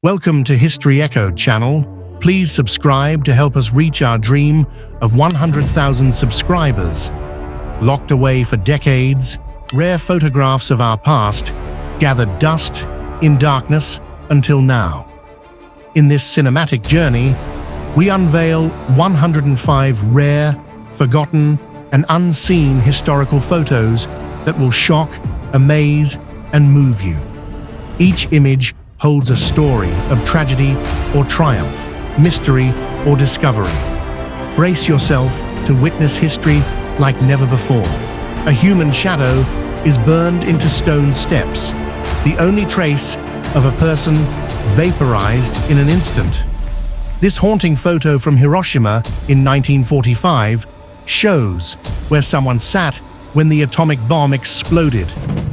Welcome to History Echoed channel. Please subscribe to help us reach our dream of 100,000 subscribers. Locked away for decades, rare photographs of our past gathered dust in darkness until now. In this cinematic journey, we unveil 105 rare, forgotten, and unseen historical photos that will shock, amaze, and move you. Each image holds a story of tragedy or triumph, mystery or discovery. Brace yourself to witness history like never before. A human shadow is burned into stone steps, the only trace of a person vaporized in an instant. This haunting photo from Hiroshima in 1945 shows where someone sat when the atomic bomb exploded,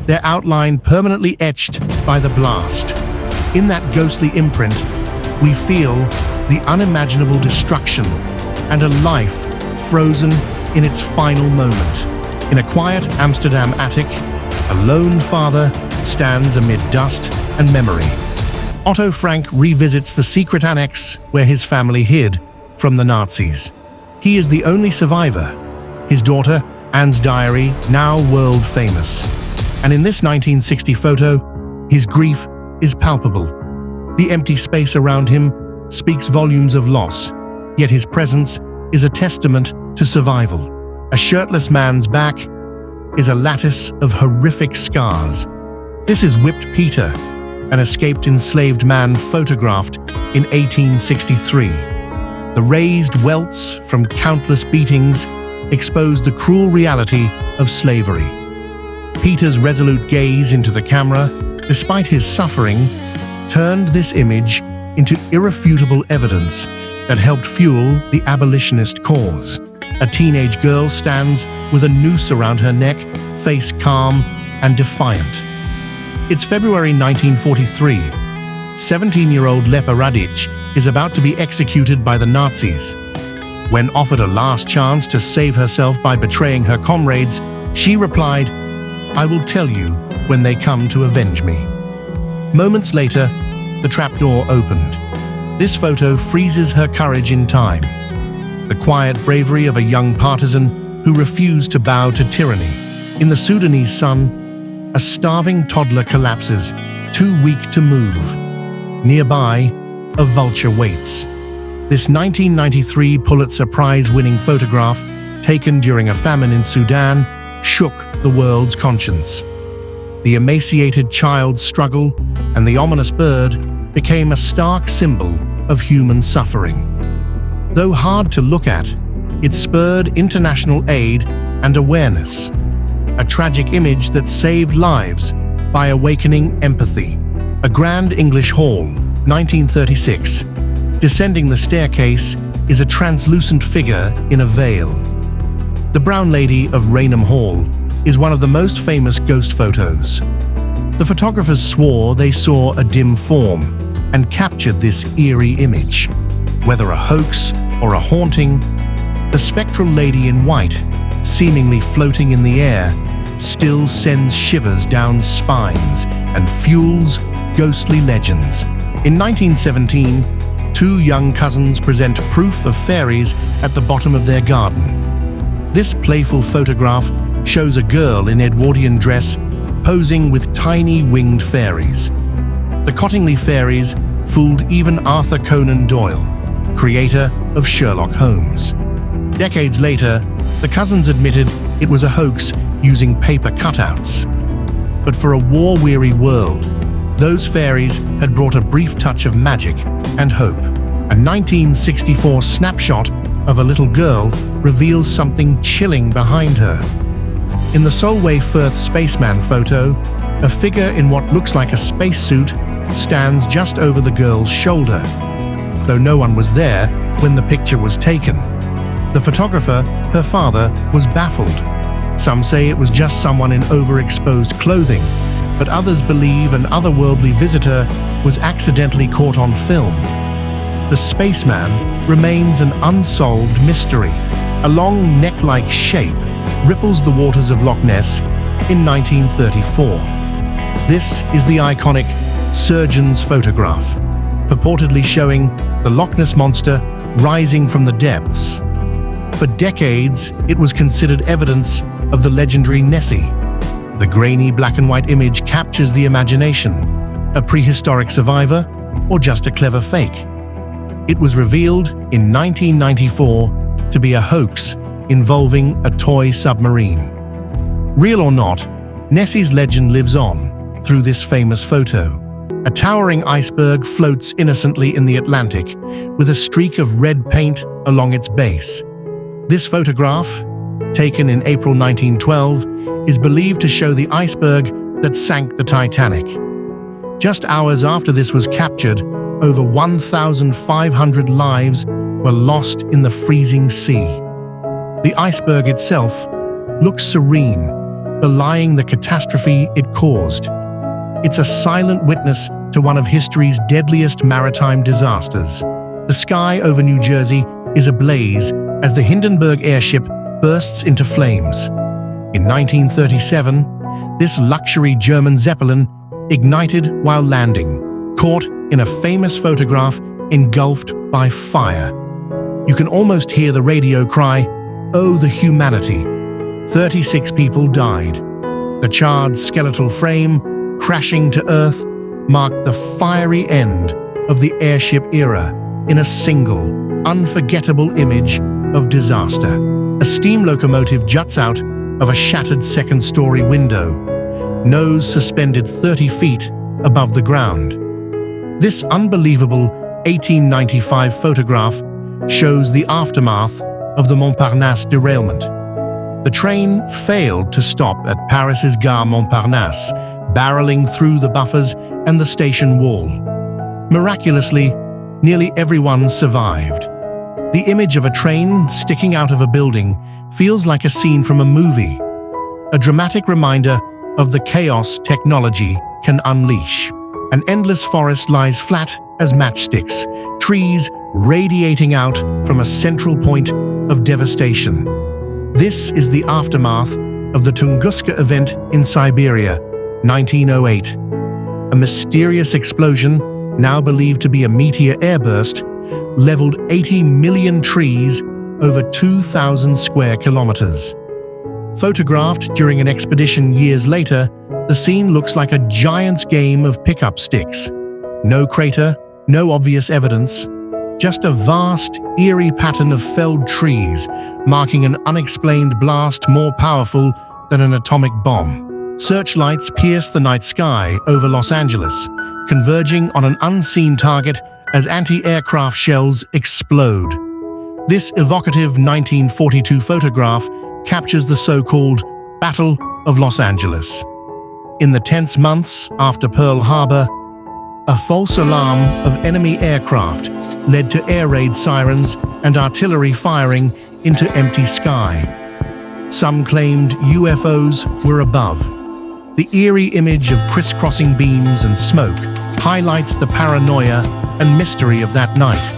their outline permanently etched by the blast. In that ghostly imprint, we feel the unimaginable destruction and a life frozen in its final moment. In a quiet Amsterdam attic, a lone father stands amid dust and memory. Otto Frank revisits the secret annex where his family hid from the Nazis. He is the only survivor. His daughter, Anne's diary, now world famous. And in this 1960 photo, his grief is palpable. The empty space around him speaks volumes of loss, yet his presence is a testament to survival. A shirtless man's back is a lattice of horrific scars. This is Whipped Peter, an escaped enslaved man photographed in 1863. The raised welts from countless beatings expose the cruel reality of slavery. Peter's resolute gaze into the camera, despite his suffering, turned this image into irrefutable evidence that helped fuel the abolitionist cause. A teenage girl stands with a noose around her neck, face calm and defiant. It's February 1943. 17-year-old Lepa Radic is about to be executed by the Nazis. When offered a last chance to save herself by betraying her comrades, she replied, "I will tell you when they come to avenge me." Moments later, the trapdoor opened. This photo freezes her courage in time. The quiet bravery of a young partisan who refused to bow to tyranny. In the Sudanese sun, a starving toddler collapses, too weak to move. Nearby, a vulture waits. This 1993 Pulitzer Prize-winning photograph, taken during a famine in Sudan, shook the world's conscience. The emaciated child's struggle and the ominous bird became a stark symbol of human suffering. Though hard to look at, it spurred international aid and awareness. A tragic image that saved lives by awakening empathy. A Grand English Hall, 1936. Descending the staircase is a translucent figure in a veil. The Brown Lady of Raynham Hall is one of the most famous ghost photos. The photographers swore they saw a dim form and captured this eerie image. Whether a hoax or a haunting, the spectral lady in white, seemingly floating in the air, still sends shivers down spines and fuels ghostly legends. In 1917, two young cousins present proof of fairies at the bottom of their garden. This playful photograph shows a girl in Edwardian dress posing with tiny winged fairies. The Cottingley fairies fooled even Arthur Conan Doyle, creator of Sherlock Holmes. Decades later, the cousins admitted it was a hoax using paper cutouts. But for a war-weary world, those fairies had brought a brief touch of magic and hope. A 1964 snapshot of a little girl reveals something chilling behind her. In the Solway Firth spaceman photo, a figure in what looks like a spacesuit stands just over the girl's shoulder. Though no one was there when the picture was taken, the photographer, her father, was baffled. Some say it was just someone in overexposed clothing, but others believe an otherworldly visitor was accidentally caught on film. The spaceman remains an unsolved mystery. A long neck-like shape ripples the waters of Loch Ness in 1934. This is the iconic surgeon's photograph. purportedly showing the Loch Ness Monster rising from the depths. For decades, it was considered evidence of the legendary Nessie. The grainy black and white image captures the imagination, a prehistoric survivor or just a clever fake. It was revealed in 1994 to be a hoax involving a toy submarine. Real or not, Nessie's legend lives on through this famous photo. A towering iceberg floats innocently in the Atlantic with a streak of red paint along its base. This photograph, taken in April 1912, is believed to show the iceberg that sank the Titanic. Just hours after this was captured, over 1,500 lives were lost in the freezing sea. The iceberg itself looks serene, belying the catastrophe it caused. It's a silent witness to one of history's deadliest maritime disasters. The sky over New Jersey is ablaze as the Hindenburg airship bursts into flames. In 1937, this luxury German Zeppelin ignited while landing, caught in a famous photograph engulfed by fire. You can almost hear the radio cry, "Oh, the humanity." 36 people died. The charred skeletal frame, crashing to earth, marked the fiery end of the airship era in a single, unforgettable image of disaster. A steam locomotive juts out of a shattered second-story window, nose suspended 30 feet above the ground. This unbelievable 1895 photograph shows the aftermath of the Montparnasse derailment. The train failed to stop at Paris's Gare Montparnasse, barreling through the buffers and the station wall. Miraculously, nearly everyone survived. The image of a train sticking out of a building feels like a scene from a movie, a dramatic reminder of the chaos technology can unleash. An endless forest lies flat as matchsticks, trees radiating out from a central point of devastation. This is the aftermath of the Tunguska event in Siberia, 1908. A mysterious explosion, now believed to be a meteor airburst, leveled 80 million trees over 2,000 square kilometers. Photographed during an expedition years later, the scene looks like a giant's game of pickup sticks. No crater, no obvious evidence, just a vast, eerie pattern of felled trees, marking an unexplained blast more powerful than an atomic bomb. Searchlights pierce the night sky over Los Angeles, converging on an unseen target as anti-aircraft shells explode. This evocative 1942 photograph captures the so-called Battle of Los Angeles. In the tense months after Pearl Harbor, a false alarm of enemy aircraft led to air raid sirens and artillery firing into empty sky. Some claimed UFOs were above. The eerie image of crisscrossing beams and smoke highlights the paranoia and mystery of that night,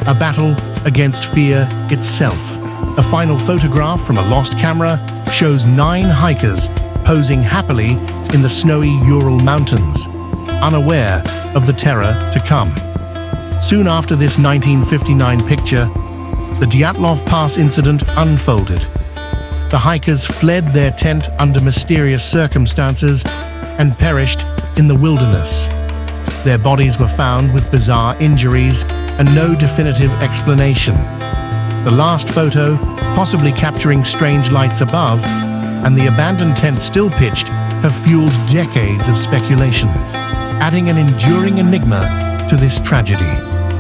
a battle against fear itself. A final photograph from a lost camera shows 9 hikers posing happily in the snowy Ural Mountains, unaware of the terror to come. Soon after this 1959 picture, the Dyatlov Pass incident unfolded. The hikers fled their tent under mysterious circumstances and perished in the wilderness. Their bodies were found with bizarre injuries and no definitive explanation. The last photo, possibly capturing strange lights above, and the abandoned tent still pitched, have fueled decades of speculation, adding an enduring enigma to this tragedy.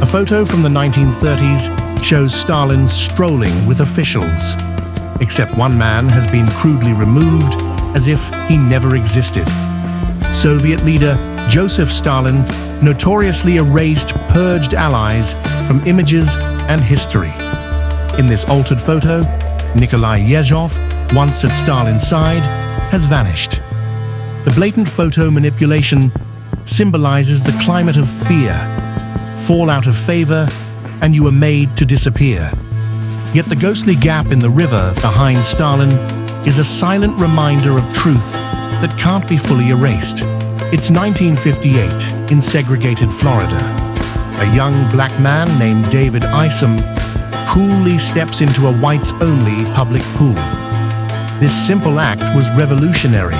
A photo from the 1930s shows Stalin strolling with officials, except one man has been crudely removed as if he never existed. Soviet leader Joseph Stalin notoriously erased purged allies from images and history. In this altered photo, Nikolai Yezhov, once at Stalin's side, has vanished. The blatant photo manipulation symbolizes the climate of fear. Fall out of favor, and you are made to disappear. Yet the ghostly gap in the river behind Stalin is a silent reminder of truth that can't be fully erased. It's 1958 in segregated Florida. A young black man named David Isom coolly steps into a whites-only public pool. This simple act was revolutionary.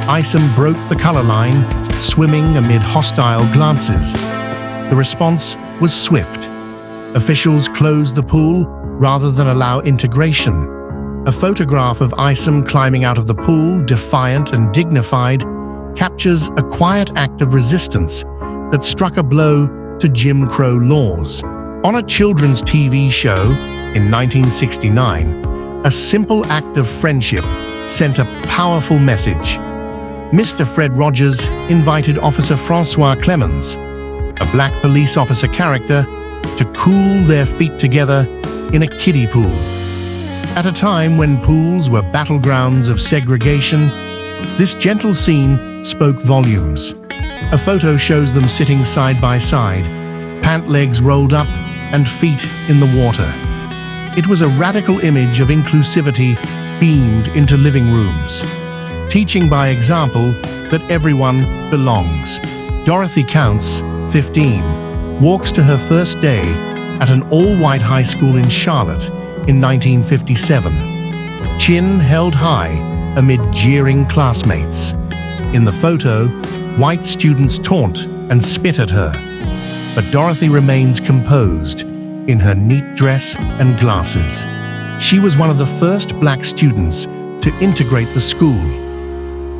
Isom broke the color line, swimming amid hostile glances. The response was swift. Officials closed the pool rather than allow integration. A photograph of Isom climbing out of the pool, defiant and dignified, captures a quiet act of resistance that struck a blow to Jim Crow laws. On a children's TV show in 1969, a simple act of friendship sent a powerful message. Mr. Fred Rogers invited Officer Francois Clemens, a black police officer character, to cool their feet together in a kiddie pool. At a time when pools were battlegrounds of segregation, this gentle scene spoke volumes. A photo shows them sitting side by side, pant legs rolled up and feet in the water. It was a radical image of inclusivity beamed into living rooms, teaching by example that everyone belongs. Dorothy Counts, 15, walks to her first day at an all-white high school in Charlotte in 1957, chin held high amid jeering classmates. In the photo, white students taunt and spit at her, but Dorothy remains composed in her neat dress and glasses. She was one of the first black students to integrate the school.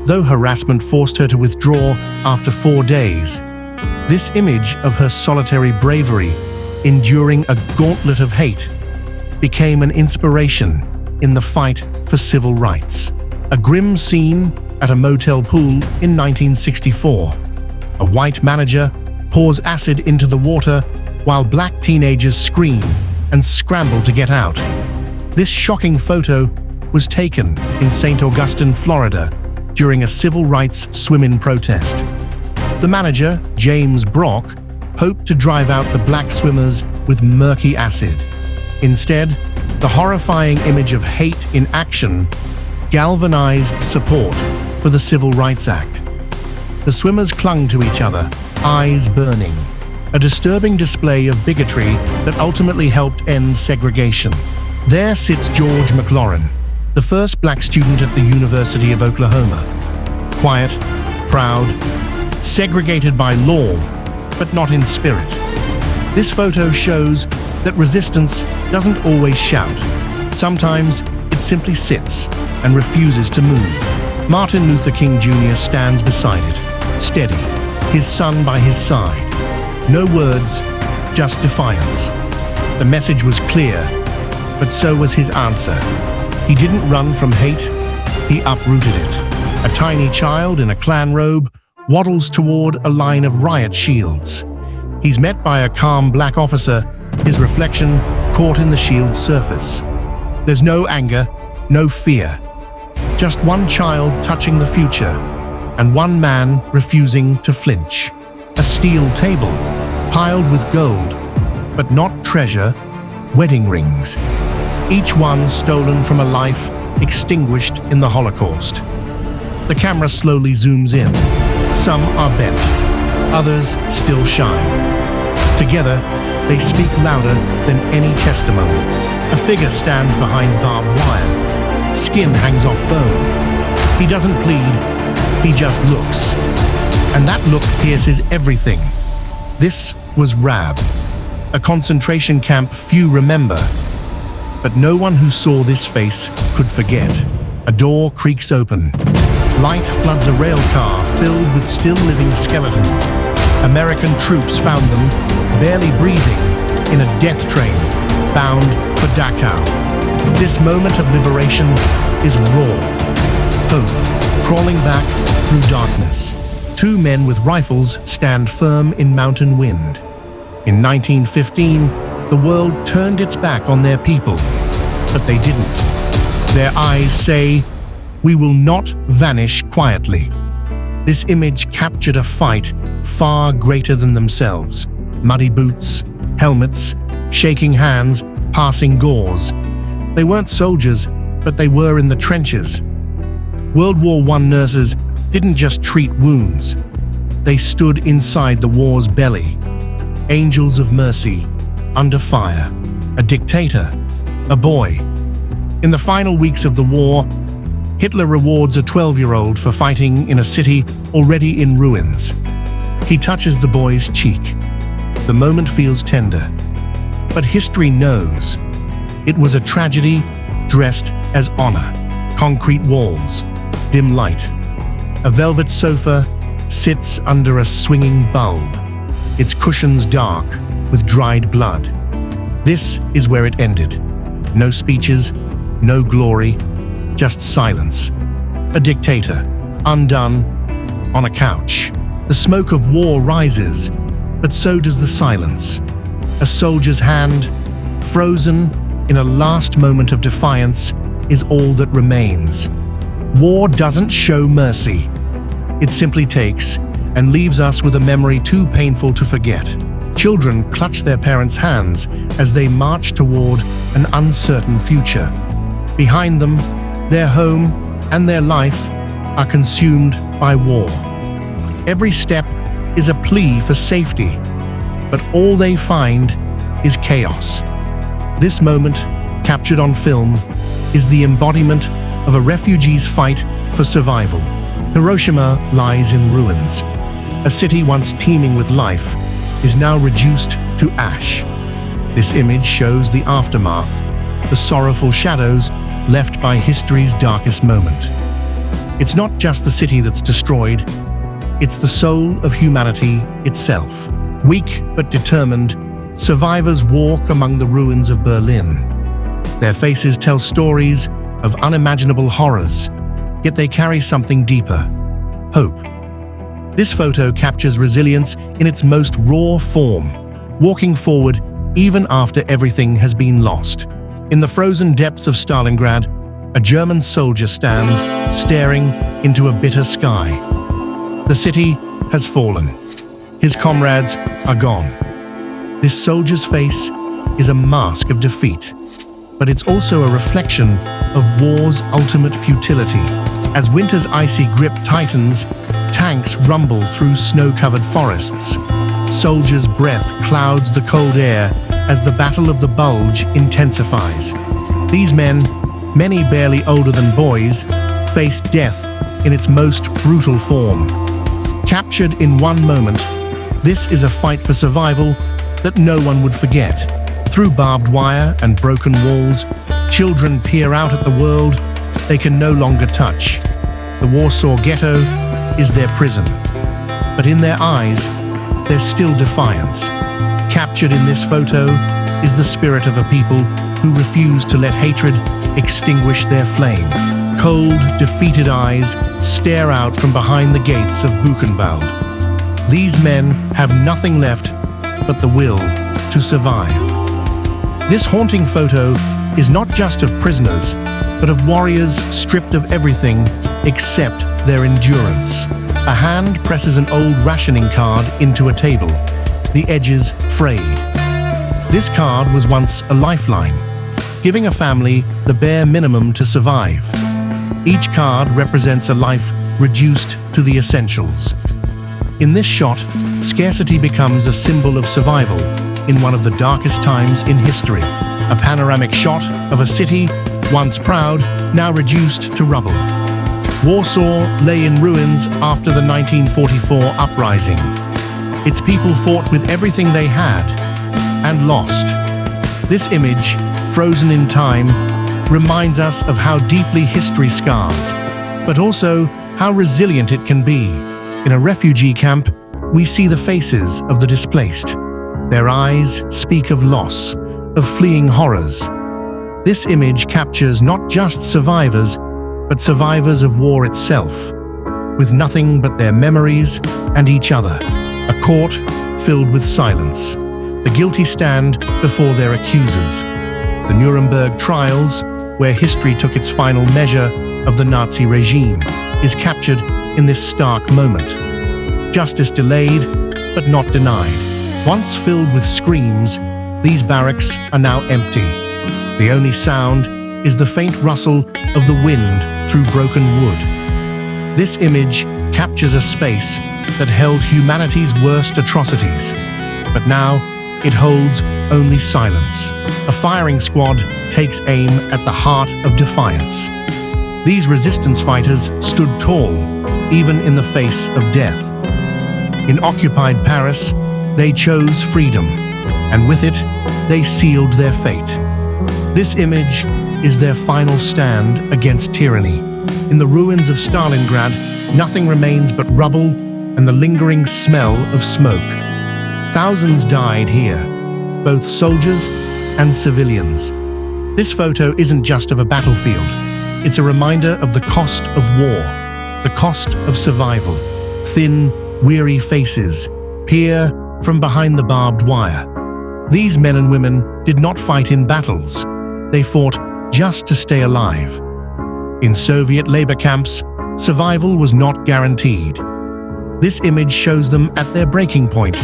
Though harassment forced her to withdraw after 4 days, this image of her solitary bravery, enduring a gauntlet of hate, became an inspiration in the fight for civil rights. A grim scene at a motel pool in 1964. A white manager pours acid into the water while black teenagers scream and scramble to get out. This shocking photo was taken in St. Augustine, Florida, during a civil rights swim-in protest. The manager, James Brock, hoped to drive out the black swimmers with murky acid. Instead, the horrifying image of hate in action galvanized support for the Civil Rights Act. The swimmers clung to each other, eyes burning, a disturbing display of bigotry that ultimately helped end segregation. There sits George McLaurin, the first black student at the University of Oklahoma. Quiet, proud, segregated by law, but not in spirit. This photo shows that resistance doesn't always shout. Sometimes it simply sits and refuses to move. Martin Luther King Jr. stands beside it, steady, his son by his side. No words, just defiance. The message was clear, but so was his answer. He didn't run from hate, he uprooted it. A tiny child in a Klan robe waddles toward a line of riot shields. He's met by a calm black officer, his reflection caught in the shield's surface. There's no anger, no fear. Just one child touching the future, and one man refusing to flinch. A steel table, piled with gold, but not treasure, wedding rings. Each one stolen from a life extinguished in the Holocaust. The camera slowly zooms in. Some are bent, others still shine. Together, they speak louder than any testimony. A figure stands behind barbed wire. Skin hangs off bone. He doesn't plead, he just looks. And that look pierces everything. This was Rab, a concentration camp few remember. But no one who saw this face could forget. A door creaks open. Light floods a rail car filled with still-living skeletons. American troops found them, barely breathing, in a death train, bound for Dachau. This moment of liberation is raw. Hope, crawling back through darkness. Two men with rifles stand firm in mountain wind. In 1915, the world turned its back on their people, but they didn't. Their eyes say, "We will not vanish quietly." This image captured a fight far greater than themselves. Muddy boots, helmets, shaking hands, passing gauze. They weren't soldiers, but they were in the trenches. World War I nurses didn't just treat wounds. They stood inside the war's belly. angels of mercy, under fire, a dictator, a boy. In the final weeks of the war, Hitler rewards a 12-year-old for fighting in a city already in ruins. He touches the boy's cheek. The moment feels tender. But history knows it was a tragedy dressed as honor. Concrete walls, dim light. A velvet sofa sits under a swinging bulb, its cushions dark with dried blood. This is where it ended. No speeches, no glory, just silence. A dictator, undone, on a couch. The smoke of war rises, but so does the silence. A soldier's hand, frozen in a last moment of defiance, is all that remains. War doesn't show mercy. It simply takes and leaves us with a memory too painful to forget. Children clutch their parents' hands as they march toward an uncertain future. Behind them, their home and their life are consumed by war. Every step is a plea for safety, but all they find is chaos. This moment, captured on film, is the embodiment of a refugee's fight for survival. Hiroshima lies in ruins. A city once teeming with life is now reduced to ash. This image shows the aftermath, the sorrowful shadows left by history's darkest moment. It's not just the city that's destroyed, it's the soul of humanity itself. Weak but determined, survivors walk among the ruins of Berlin. Their faces tell stories of unimaginable horrors, yet they carry something deeper: hope. This photo captures resilience in its most raw form, walking forward even after everything has been lost. In the frozen depths of Stalingrad, a German soldier stands, staring into a bitter sky. The city has fallen. His comrades are gone. This soldier's face is a mask of defeat, but it's also a reflection of war's ultimate futility. As winter's icy grip tightens, tanks rumble through snow-covered forests. Soldiers' breath clouds the cold air as the Battle of the Bulge intensifies. These men, many barely older than boys, face death in its most brutal form. Captured in one moment, this is a fight for survival that no one would forget. Through barbed wire and broken walls, children peer out at the world they can no longer touch. The Warsaw Ghetto is their prison, but in their eyes, there's still defiance. Captured in this photo is the spirit of a people who refuse to let hatred extinguish their flame. Cold, defeated eyes stare out from behind the gates of Buchenwald. These men have nothing left but the will to survive. This haunting photo is not just of prisoners, but of warriors stripped of everything except their endurance. A hand presses an old rationing card into a table, the edges frayed. This card was once a lifeline, giving a family the bare minimum to survive. Each card represents a life reduced to the essentials. In this shot, scarcity becomes a symbol of survival in one of the darkest times in history. A panoramic shot of a city, once proud, now reduced to rubble. Warsaw lay in ruins after the 1944 uprising. Its people fought with everything they had and lost. This image, frozen in time, reminds us of how deeply history scars, but also how resilient it can be. In a refugee camp, we see the faces of the displaced. Their eyes speak of loss, of fleeing horrors. This image captures not just survivors, but survivors of war itself, with nothing but their memories and each other. A court filled with silence. The guilty stand before their accusers. The Nuremberg trials, where history took its final measure of the Nazi regime, is captured in this stark moment. Justice delayed, but not denied. Once filled with screams, these barracks are now empty. The only sound is the faint rustle of the wind through broken wood. This image captures a space that held humanity's worst atrocities. But now, it holds only silence. A firing squad takes aim at the heart of defiance. These resistance fighters stood tall, even in the face of death. In occupied Paris, they chose freedom, and with it, they sealed their fate. This image is their final stand against tyranny. In the ruins of Stalingrad, nothing remains but rubble and the lingering smell of smoke. Thousands died here, both soldiers and civilians. This photo isn't just of a battlefield. It's a reminder of the cost of war, the cost of survival. Thin, weary faces peer from behind the barbed wire. These men and women did not fight in battles. They fought just to stay alive. In Soviet labor camps, survival was not guaranteed. This image shows them at their breaking point,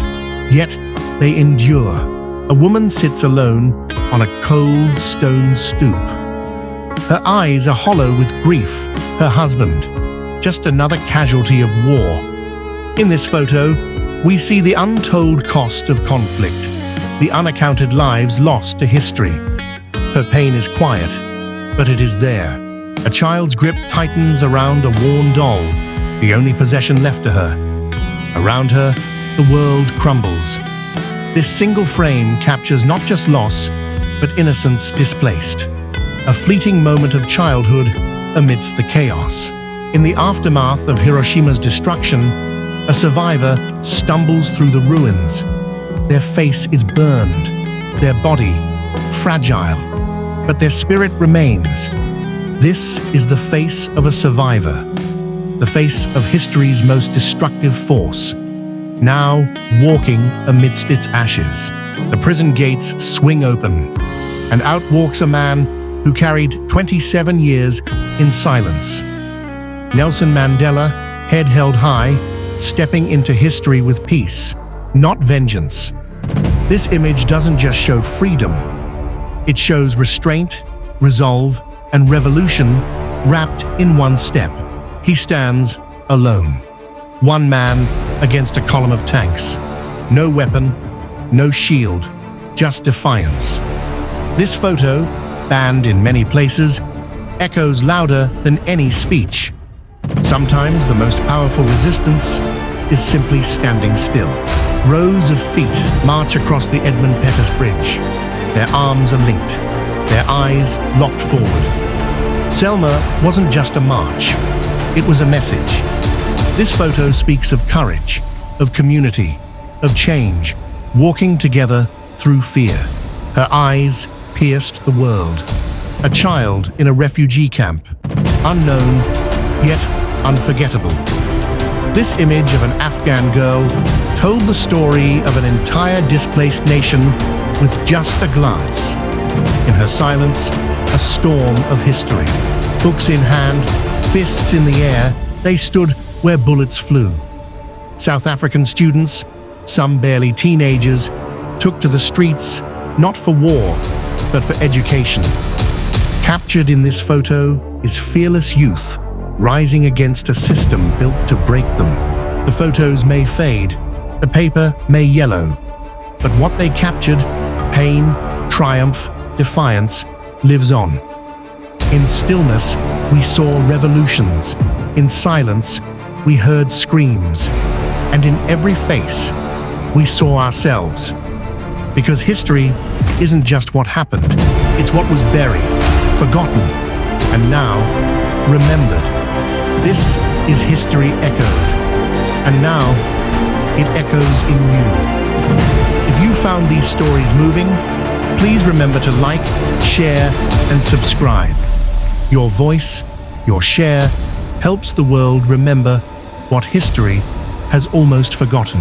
yet they endure. A woman sits alone on a cold stone stoop. Her eyes are hollow with grief. Her husband, just another casualty of war. In this photo, we see the untold cost of conflict, the unaccounted lives lost to history. Her pain is quiet, but it is there. A child's grip tightens around a worn doll, the only possession left to her. Around her, the world crumbles. This single frame captures not just loss, but innocence displaced. A fleeting moment of childhood amidst the chaos. In the aftermath of Hiroshima's destruction, a survivor stumbles through the ruins. Their face is burned, their body fragile, but their spirit remains. This is the face of a survivor, the face of history's most destructive force, now walking amidst its ashes. The prison gates swing open, and out walks a man who carried 27 years in silence. Nelson Mandela, head held high, stepping into history with peace, not vengeance. This image doesn't just show freedom. It shows restraint, resolve, and revolution wrapped in one step. He stands alone. One man against a column of tanks. No weapon, no shield, just defiance. This photo, banned in many places, echoes louder than any speech. Sometimes the most powerful resistance is simply standing still. Rows of feet march across the Edmund Pettus Bridge. Their arms are linked, their eyes locked forward. Selma wasn't just a march, it was a message. This photo speaks of courage, of community, of change, walking together through fear. Her eyes pierced the world. A child in a refugee camp, unknown, yet unforgettable. This image of an Afghan girl told the story of an entire displaced nation with just a glance. In her silence, a storm of history. Books in hand, fists in the air, they stood where bullets flew. South African students, some barely teenagers, took to the streets not for war, but for education. Captured in this photo is fearless youth, rising against a system built to break them. The photos may fade, the paper may yellow, but what they captured, pain, triumph, defiance, lives on. In stillness, we saw revolutions. In silence, we heard screams. And in every face, we saw ourselves. Because history isn't just what happened, it's what was buried, forgotten, and now remembered. This is history echoed, and now it echoes in you. If you found these stories moving, please remember to like, share, and subscribe. Your voice, your share, helps the world remember what history has almost forgotten.